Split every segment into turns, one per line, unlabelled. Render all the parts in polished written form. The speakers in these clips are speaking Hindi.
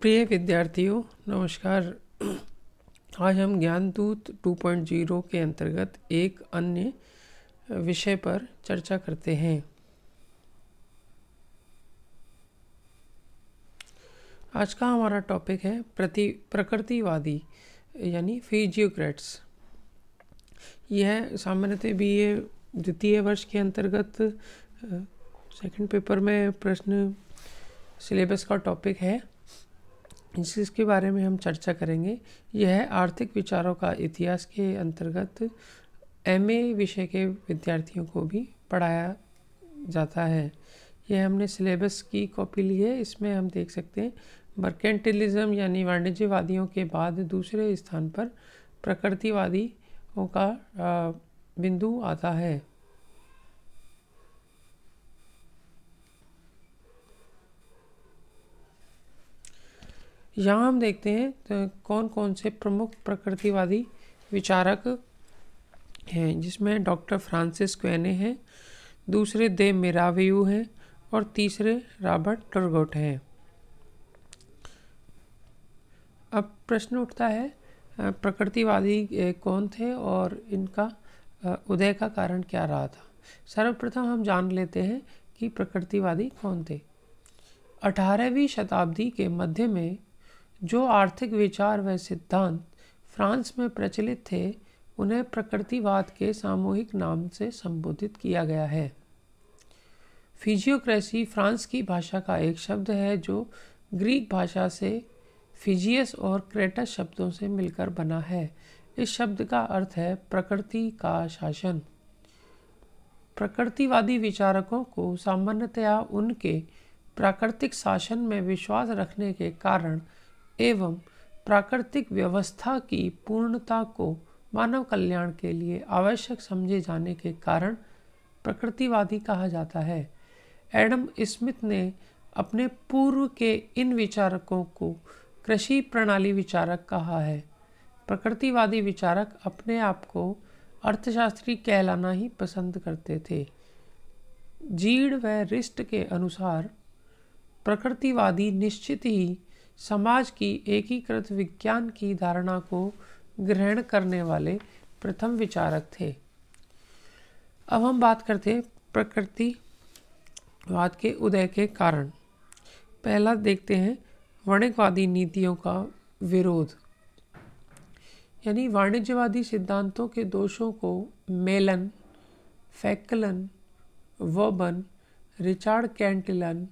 प्रिय विद्यार्थियों, नमस्कार। आज हम ज्ञानदूत 2.0 के अंतर्गत एक अन्य विषय पर चर्चा करते हैं। आज का हमारा टॉपिक है प्रकृतिवादी यानी फिजियोक्रेट्स। यह सामान्यतः BA द्वितीय वर्ष के अंतर्गत सेकंड पेपर में प्रश्न सिलेबस का टॉपिक है, जिसके बारे में हम चर्चा करेंगे। यह आर्थिक विचारों का इतिहास के अंतर्गत MA विषय के विद्यार्थियों को भी पढ़ाया जाता है। यह हमने सिलेबस की कॉपी ली है। इसमें हम देख सकते हैं मर्केंटिलिज्म यानी वाणिज्यवादियों के बाद दूसरे स्थान पर प्रकृतिवादियों का बिंदु आता है। यहाँ हम देखते हैं तो कौन कौन से प्रमुख प्रकृतिवादी विचारक हैं, जिसमें डॉक्टर फ्रांसिस क्वेने हैं, दूसरे दे मिरावियू हैं और तीसरे रॉबर्ट टर्गोट हैं। अब प्रश्न उठता है प्रकृतिवादी कौन थे और इनका उदय का कारण क्या रहा था। सर्वप्रथम हम जान लेते हैं कि प्रकृतिवादी कौन थे। 18वीं शताब्दी के मध्य में जो आर्थिक विचार व सिद्धांत फ्रांस में प्रचलित थे, उन्हें प्रकृतिवाद के सामूहिक नाम से संबोधित किया गया है। फिजियोक्रेसी फ्रांस की भाषा का एक शब्द है जो ग्रीक भाषा से फिजियस और क्रेटस शब्दों से मिलकर बना है। इस शब्द का अर्थ है प्रकृति का शासन। प्रकृतिवादी विचारकों को सामान्यतया उनके प्राकृतिक शासन में विश्वास रखने के कारण एवं प्राकृतिक व्यवस्था की पूर्णता को मानव कल्याण के लिए आवश्यक समझे जाने के कारण प्रकृतिवादी कहा जाता है। एडम स्मिथ ने अपने पूर्व के इन विचारकों को कृषि प्रणाली विचारक कहा है। प्रकृतिवादी विचारक अपने आप को अर्थशास्त्री कहलाना ही पसंद करते थे। जीड व रिस्ट के अनुसार प्रकृतिवादी निश्चित ही समाज की एकीकृत विज्ञान की धारणा को ग्रहण करने वाले प्रथम विचारक थे। अब हम बात करते हैं प्रकृतिवाद के उदय के कारण। पहला देखते हैं वाणिज्यवादी नीतियों का विरोध, यानी वाणिज्यवादी सिद्धांतों के दोषों को मेलन, फैकलन, वोबन, रिचार्ड कैंटिलन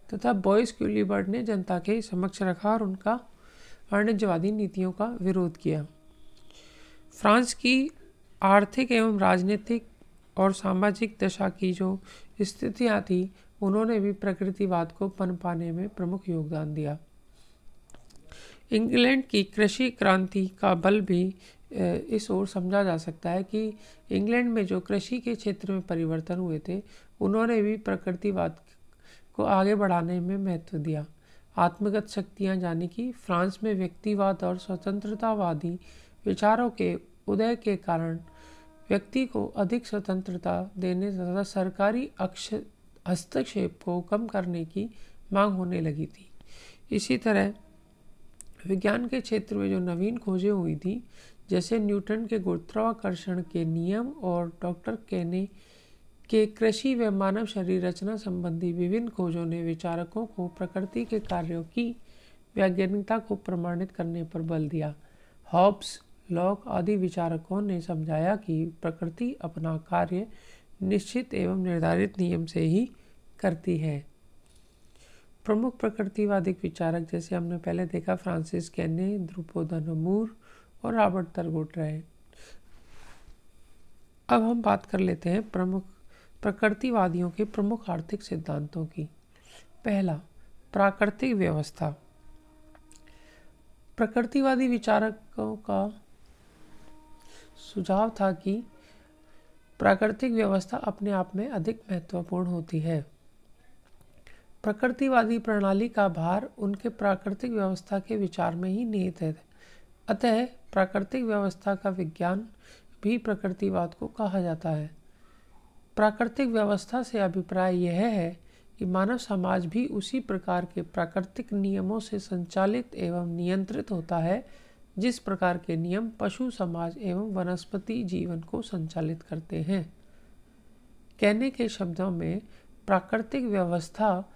तथा बॉयस क्यूलीबर्ट ने जनता के समक्ष रखा और उनका वाणिज्यवादी नीतियों का विरोध किया। फ्रांस की आर्थिक एवं राजनीतिक और सामाजिक दशा की जो स्थितियां थी, उन्होंने भी प्रकृतिवाद को पनपाने में प्रमुख योगदान दिया। इंग्लैंड की कृषि क्रांति का बल भी इस ओर समझा जा सकता है कि इंग्लैंड में जो कृषि के क्षेत्र में परिवर्तन हुए थे, उन्होंने भी प्रकृतिवाद को आगे बढ़ाने में महत्व दिया। आत्मगत शक्तियां यानी कि फ्रांस में व्यक्तिवाद और स्वतंत्रतावादी विचारों के उदय के कारण व्यक्ति को अधिक स्वतंत्रता देने तथा सरकारी हस्तक्षेप को कम करने की मांग होने लगी थी। इसी तरह विज्ञान के क्षेत्र में जो नवीन खोजें हुई थी, जैसे न्यूटन के गुरुत्वाकर्षण के नियम और डॉक्टर केने के कृषि व मानव शरीर रचना संबंधी विभिन्न खोजों ने विचारकों को प्रकृति के कार्यों की वैज्ञानिकता को प्रमाणित करने पर बल दिया। हॉब्स, लॉक आदि विचारकों ने समझाया कि प्रकृति अपना कार्य निश्चित एवं निर्धारित नियम से ही करती है। प्रमुख प्रकृतिवादी विचारक जैसे हमने पहले देखा फ्रांसिस कैने, द्रुपोदन मूर और रॉबर्ट टर्गोट रहे। अब हम बात कर लेते हैं प्रमुख प्रकृतिवादियों के प्रमुख आर्थिक सिद्धांतों की। पहला, प्राकृतिक व्यवस्था। प्रकृतिवादी विचारकों का सुझाव था कि प्राकृतिक व्यवस्था अपने आप में अधिक महत्वपूर्ण होती है। प्रकृतिवादी प्रणाली का भार उनके प्राकृतिक व्यवस्था के विचार में ही निहित है। अतः प्राकृतिक व्यवस्था का विज्ञान भी प्रकृतिवाद को कहा जाता है। प्राकृतिक व्यवस्था से अभिप्राय यह है कि मानव समाज भी उसी प्रकार के प्राकृतिक नियमों से संचालित एवं नियंत्रित होता है जिस प्रकार के नियम पशु समाज एवं वनस्पति जीवन को संचालित करते हैं। कहने के शब्दों में प्राकृतिक व्यवस्था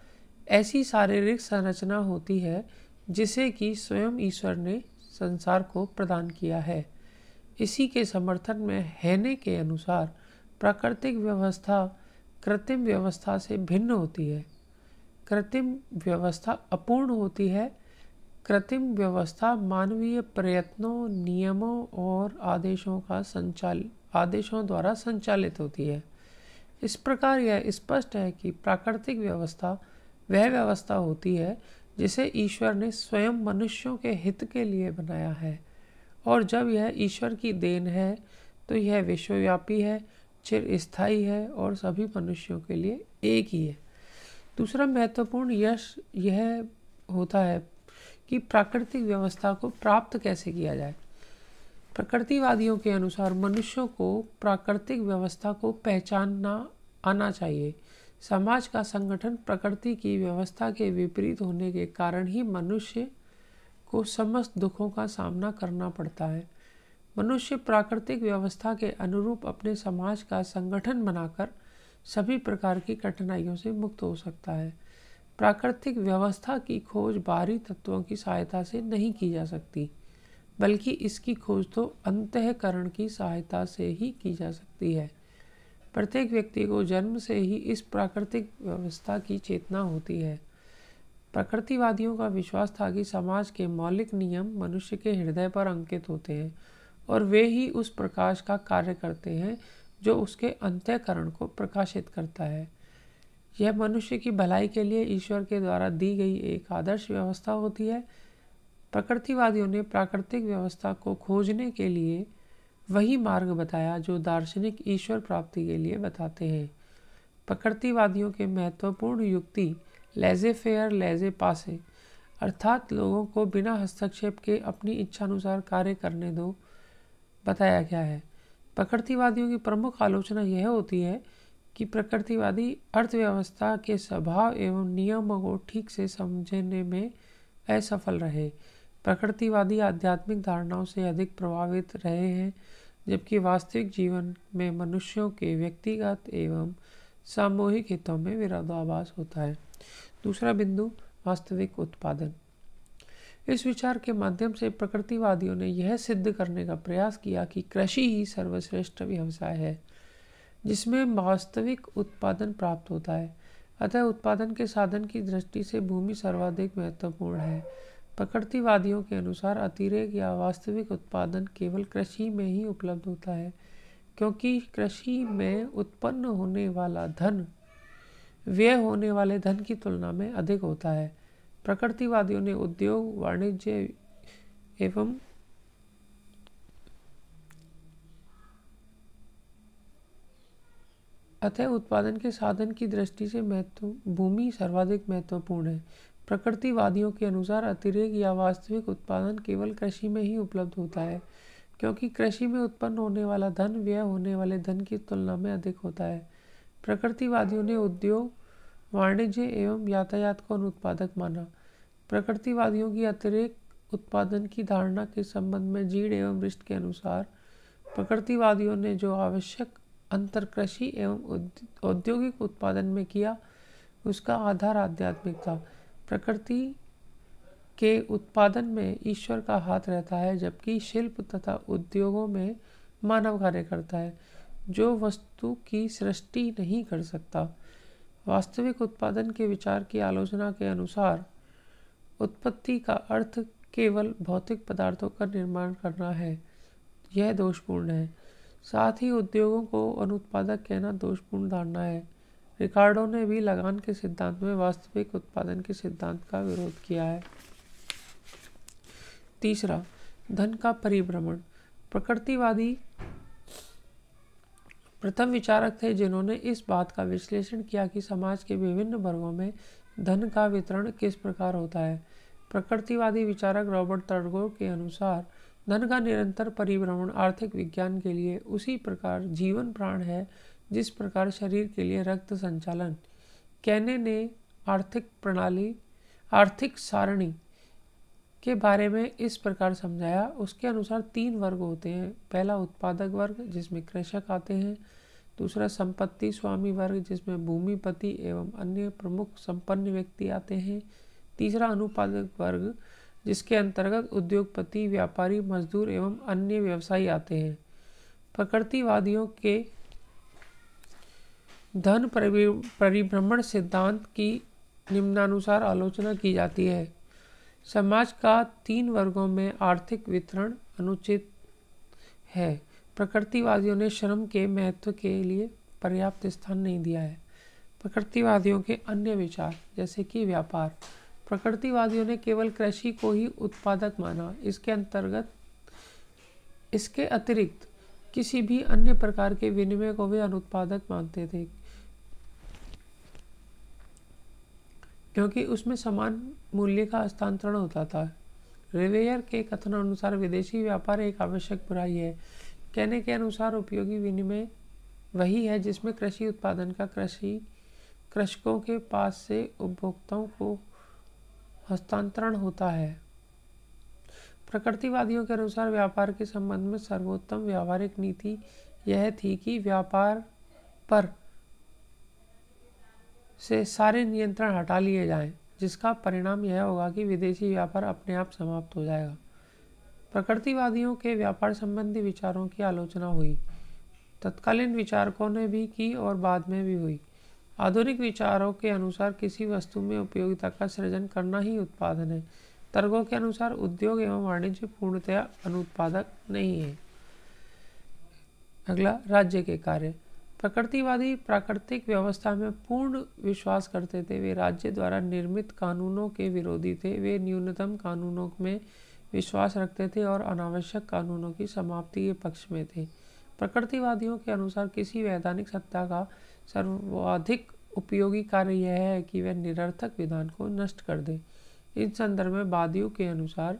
ऐसी शारीरिक संरचना होती है जिसे कि स्वयं ईश्वर ने संसार को प्रदान किया है। इसी के समर्थन में हेने के अनुसार प्राकृतिक व्यवस्था कृत्रिम व्यवस्था से भिन्न होती है। कृत्रिम व्यवस्था अपूर्ण होती है। कृत्रिम व्यवस्था मानवीय प्रयत्नों, नियमों और आदेशों द्वारा संचालित होती है। इस प्रकार यह स्पष्ट है कि प्राकृतिक व्यवस्था वह व्यवस्था होती है जिसे ईश्वर ने स्वयं मनुष्यों के हित के लिए बनाया है, और जब यह ईश्वर की देन है तो यह विश्वव्यापी है, चिरस्थायी है और सभी मनुष्यों के लिए एक ही है। दूसरा महत्वपूर्ण यश यह होता है कि प्राकृतिक व्यवस्था को प्राप्त कैसे किया जाए। प्रकृतिवादियों के अनुसार मनुष्यों को प्राकृतिक व्यवस्था को पहचानना आना चाहिए। समाज का संगठन प्रकृति की व्यवस्था के विपरीत होने के कारण ही मनुष्य को समस्त दुखों का सामना करना पड़ता है। मनुष्य प्राकृतिक व्यवस्था के अनुरूप अपने समाज का संगठन बनाकर सभी प्रकार की कठिनाइयों से मुक्त हो सकता है। प्राकृतिक व्यवस्था की खोज बाहरी तत्वों की सहायता से नहीं की जा सकती, बल्कि इसकी खोज तो अंतःकरण की सहायता से ही की जा सकती है। प्रत्येक व्यक्ति को जन्म से ही इस प्राकृतिक व्यवस्था की चेतना होती है। प्रकृतिवादियों का विश्वास था कि समाज के मौलिक नियम मनुष्य के हृदय पर अंकित होते हैं और वे ही उस प्रकाश का कार्य करते हैं जो उसके अंतःकरण को प्रकाशित करता है। यह मनुष्य की भलाई के लिए ईश्वर के द्वारा दी गई एक आदर्श व्यवस्था होती है। प्रकृतिवादियों ने प्राकृतिक व्यवस्था को खोजने के लिए वही मार्ग बताया जो दार्शनिक ईश्वर प्राप्ति के लिए बताते हैं। प्रकृतिवादियों के महत्वपूर्ण युक्ति लेजे फेयर लेजे पासे अर्थात लोगों को बिना हस्तक्षेप के अपनी इच्छानुसार कार्य करने दो बताया गया है। प्रकृतिवादियों की प्रमुख आलोचना यह होती है कि प्रकृतिवादी अर्थव्यवस्था के स्वभाव एवं नियमों को ठीक से समझने में असफल रहे। प्रकृतिवादी आध्यात्मिक धारणाओं से अधिक प्रभावित रहे हैं, जबकि वास्तविक जीवन में मनुष्यों के व्यक्तिगत एवं सामूहिक हितों में विरोधाभास होता है। दूसरा बिंदु, वास्तविक उत्पादन। इस विचार के माध्यम से प्रकृतिवादियों ने यह सिद्ध करने का प्रयास किया कि कृषि ही सर्वश्रेष्ठ व्यवसाय है जिसमें वास्तविक उत्पादन प्राप्त होता है। अतः उत्पादन के साधन की दृष्टि से भूमि सर्वाधिक महत्वपूर्ण है। प्रकृतिवादियों के अनुसार अतिरेक या वास्तविक उत्पादन केवल कृषि में ही उपलब्ध होता है, क्योंकि कृषि में उत्पन्न होने वाला धन व्यय होने वाले धन की तुलना में अधिक होता है। प्रकृतिवादियों ने उद्योग, वाणिज्य एवं अतः उत्पादन के साधन की दृष्टि से भूमि सर्वाधिक महत्वपूर्ण है। प्रकृतिवादियों के अनुसार अतिरेक या वास्तविक उत्पादन केवल कृषि में ही उपलब्ध होता है, क्योंकि कृषि में उत्पन्न होने वाला धन व्यय होने वाले धन की तुलना में अधिक होता है। प्रकृतिवादियों ने उद्योग, वाणिज्य एवं यातायात को अनुत्पादक माना। प्रकृतिवादियों की अतिरेक उत्पादन की धारणा के संबंध में जीड एवं रिस्ट के अनुसार प्रकृतिवादियों ने जो आवश्यक अंतर कृषि एवं औद्योगिक उत्पादन में किया, उसका आधार आध्यात्मिक था। प्रकृति के उत्पादन में ईश्वर का हाथ रहता है, जबकि शिल्प तथा उद्योगों में मानव कार्य करता है जो वस्तु की सृष्टि नहीं कर सकता। वास्तविक उत्पादन के विचार की आलोचना के अनुसार उत्पत्ति का अर्थ केवल भौतिक पदार्थों का निर्माण करना है। यह दोषपूर्ण है। साथ ही उद्योगों को अनुत्पादक कहना दोषपूर्ण धारणा है। रिकार्डो ने भी लगान के सिद्धांत में वास्तविक उत्पादन के सिद्धांत का विरोध किया है। तीसरा, धन का परिभ्रमण। प्रकृतिवादी प्रथम विचारक थे जिन्होंने इस बात का विश्लेषण किया कि समाज के विभिन्न वर्गों में धन का वितरण किस प्रकार होता है। प्रकृतिवादी विचारक रॉबर्ट टर्गोर के अनुसार धन का निरंतर परिभ्रमण आर्थिक विज्ञान के लिए उसी प्रकार जीवन प्राण है जिस प्रकार शरीर के लिए रक्त संचालन। कैने ने आर्थिक सारणी के बारे में इस प्रकार समझाया। उसके अनुसार 3 वर्ग होते हैं। पहला उत्पादक वर्ग, जिसमें कृषक आते हैं। दूसरा संपत्ति स्वामी वर्ग, जिसमें भूमिपति एवं अन्य प्रमुख संपन्न व्यक्ति आते हैं। तीसरा अनुत्पादक वर्ग, जिसके अंतर्गत उद्योगपति, व्यापारी, मजदूर एवं अन्य व्यवसायी आते हैं। प्रकृतिवादियों के धन परिभ्रमण सिद्धांत की निम्नानुसार आलोचना की जाती है। समाज का 3 वर्गों में आर्थिक वितरण अनुचित है। प्रकृतिवादियों ने श्रम के महत्व के लिए पर्याप्त स्थान नहीं दिया है। प्रकृतिवादियों के अन्य विचार, जैसे कि व्यापार। प्रकृतिवादियों ने केवल कृषि को ही उत्पादक माना। इसके अतिरिक्त किसी भी अन्य प्रकार के विनिमय को वे अनुत्पादक मानते थे, क्योंकि उसमें समान मूल्य का हस्तांतरण होता था। रिवेयर के कथन अनुसार विदेशी व्यापार एक आवश्यक बुराई है। कहने के अनुसार उपयोगी विनिमय वही है जिसमें कृषि उत्पादन का कृषकों के पास से उपभोक्ताओं को हस्तांतरण होता है। प्रकृतिवादियों के अनुसार व्यापार के संबंध में सर्वोत्तम व्यावहारिक नीति यह थी कि व्यापार पर से सारे नियंत्रण हटा लिए जाएं, जिसका परिणाम यह होगा कि विदेशी व्यापार अपने आप समाप्त हो जाएगा। प्रकृतिवादियों के व्यापार संबंधी विचारों की आलोचना हुई। तत्कालीन विचारकों ने भी की और बाद में भी हुई। आधुनिक विचारों के अनुसार किसी वस्तु में उपयोगिता का सृजन करना ही उत्पादन है। तर्कों के अनुसार उद्योग एवं वाणिज्य पूर्णतया अनुत्पादक नहीं है। अगला, राज्य के कार्य। प्रकृतिवादी प्राकृतिक व्यवस्था में पूर्ण विश्वास करते थे। वे राज्य द्वारा निर्मित कानूनों के विरोधी थे। वे न्यूनतम कानूनों में विश्वास रखते थे और अनावश्यक कानूनों की समाप्ति के पक्ष में थे। प्रकृतिवादियों के अनुसार किसी वैधानिक सत्ता का सर्वाधिक उपयोगी कार्य यह है कि वह निरर्थक विधान को नष्ट कर दे। इन संदर्भ में वादियों के अनुसार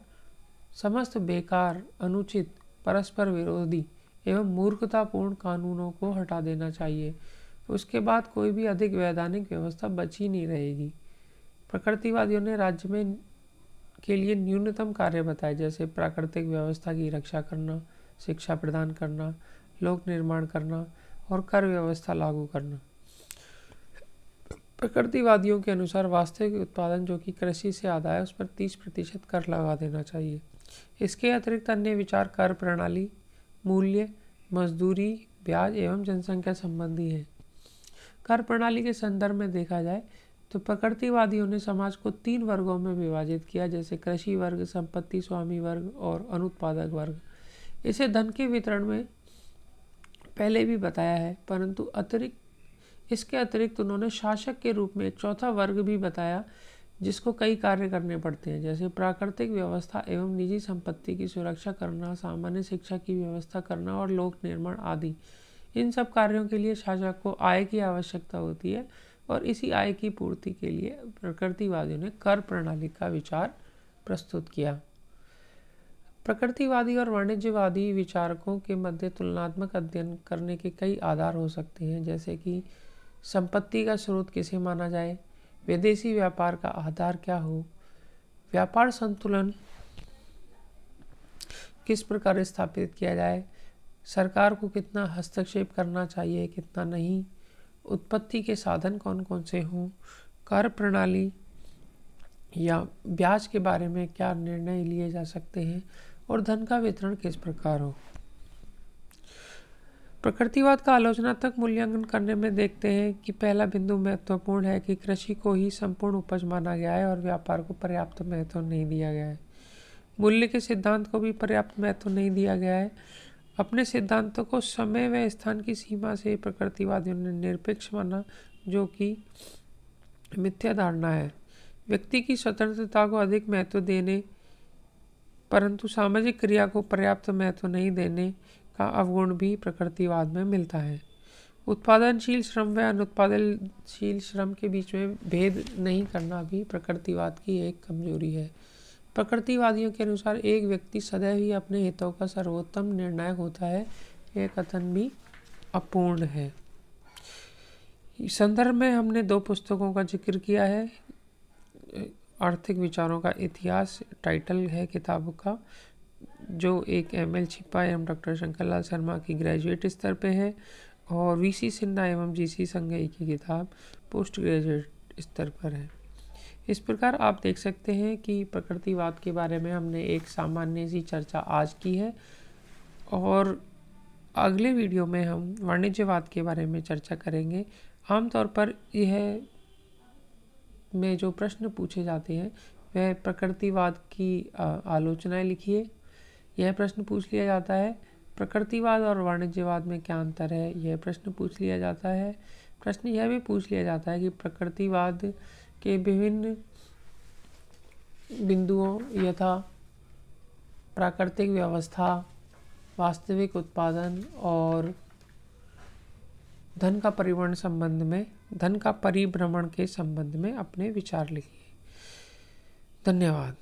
समस्त बेकार, अनुचित, परस्पर विरोधी एवं मूर्खतापूर्ण कानूनों को हटा देना चाहिए। उसके बाद कोई भी अधिक वैधानिक व्यवस्था बची नहीं रहेगी। प्रकृतिवादियों ने राज्य में के लिए न्यूनतम कार्य बताए, जैसे प्राकृतिक व्यवस्था की रक्षा करना, शिक्षा प्रदान करना, लोक निर्माण करना और कर व्यवस्था लागू करना। प्रकृतिवादियों के अनुसार वास्तविक उत्पादन जो कि कृषि से आता है उस पर 30% कर लगा देना चाहिए। इसके अतिरिक्त अन्य विचार कर प्रणाली, मूल्य, मजदूरी, ब्याज एवं जनसंख्या संबंधी है। कर प्रणाली के संदर्भ में देखा जाए तो प्रकृतिवादियों ने समाज को 3 वर्गों में विभाजित किया, जैसे कृषि वर्ग, संपत्ति स्वामी वर्ग और अनुत्पादक वर्ग। इसे धन के वितरण में पहले भी बताया है, परंतु इसके अतिरिक्त उन्होंने शासक के रूप में एक चौथा वर्ग भी बताया, जिसको कई कार्य करने पड़ते हैं, जैसे प्राकृतिक व्यवस्था एवं निजी संपत्ति की सुरक्षा करना, सामान्य शिक्षा की व्यवस्था करना और लोक निर्माण आदि। इन सब कार्यों के लिए शासक को आय की आवश्यकता होती है और इसी आय की पूर्ति के लिए प्रकृतिवादियों ने कर प्रणाली का विचार प्रस्तुत किया। प्रकृतिवादी और वाणिज्यवादी विचारकों के मध्य तुलनात्मक अध्ययन करने के कई आधार हो सकते हैं, जैसे कि संपत्ति का स्रोत किसे माना जाए, विदेशी व्यापार का आधार क्या हो, व्यापार संतुलन किस प्रकार स्थापित किया जाए, सरकार को कितना हस्तक्षेप करना चाहिए, कितना नहीं, उत्पत्ति के साधन कौन कौन से हों, कर प्रणाली या ब्याज के बारे में क्या निर्णय लिए जा सकते हैं और धन का वितरण किस प्रकार हो। प्रकृतिवाद का आलोचनात्मक मूल्यांकन करने में देखते हैं कि पहला बिंदु महत्वपूर्ण है कि कृषि को ही संपूर्ण उपज माना गया है और व्यापार को पर्याप्त महत्व नहीं दिया गया है। मूल्य के सिद्धांत को भी पर्याप्त महत्व नहीं दिया गया है। अपने सिद्धांतों को समय व स्थान की सीमा से प्रकृतिवादियों ने निरपेक्ष माना, जो कि मिथ्या धारणा है। व्यक्ति की स्वतंत्रता को अधिक महत्व देने परंतु सामाजिक क्रिया को पर्याप्त महत्व नहीं देने का अवगुण भी प्रकृतिवाद में मिलता है। उत्पादनशील श्रम व अनुत्पादनशील श्रम के बीच में भेद नहीं करना भी प्रकृतिवाद की एक कमजोरी है। प्रकृतिवादियों के अनुसार एक व्यक्ति सदैव ही अपने हितों का सर्वोत्तम निर्णायक होता है। यह कथन भी अपूर्ण है। संदर्भ में हमने 2 पुस्तकों का जिक्र किया है। आर्थिक विचारों का इतिहास टाइटल है किताब का, जो एक एमएल छिपा एवं डॉक्टर शंकरलाल शर्मा की ग्रेजुएट स्तर पे है, और वीसी सिन्हा एवं जीसी संघई की किताब पोस्ट ग्रेजुएट स्तर पर है। इस प्रकार आप देख सकते हैं कि प्रकृतिवाद के बारे में हमने एक सामान्य सी चर्चा आज की है, और अगले वीडियो में हम वाणिज्यवाद के बारे में चर्चा करेंगे। आमतौर पर यह में जो प्रश्न पूछे जाते हैं वह प्रकृतिवाद की आलोचनाएं लिखिए, यह प्रश्न पूछ लिया जाता है। प्रकृतिवाद और वाणिज्यवाद में क्या अंतर है, यह प्रश्न पूछ लिया जाता है। प्रश्न यह भी पूछ लिया जाता है कि प्रकृतिवाद के विभिन्न बिंदुओं यथा प्राकृतिक व्यवस्था, वास्तविक उत्पादन और धन का परिभ्रमण के संबंध में अपने विचार लिखिए। धन्यवाद।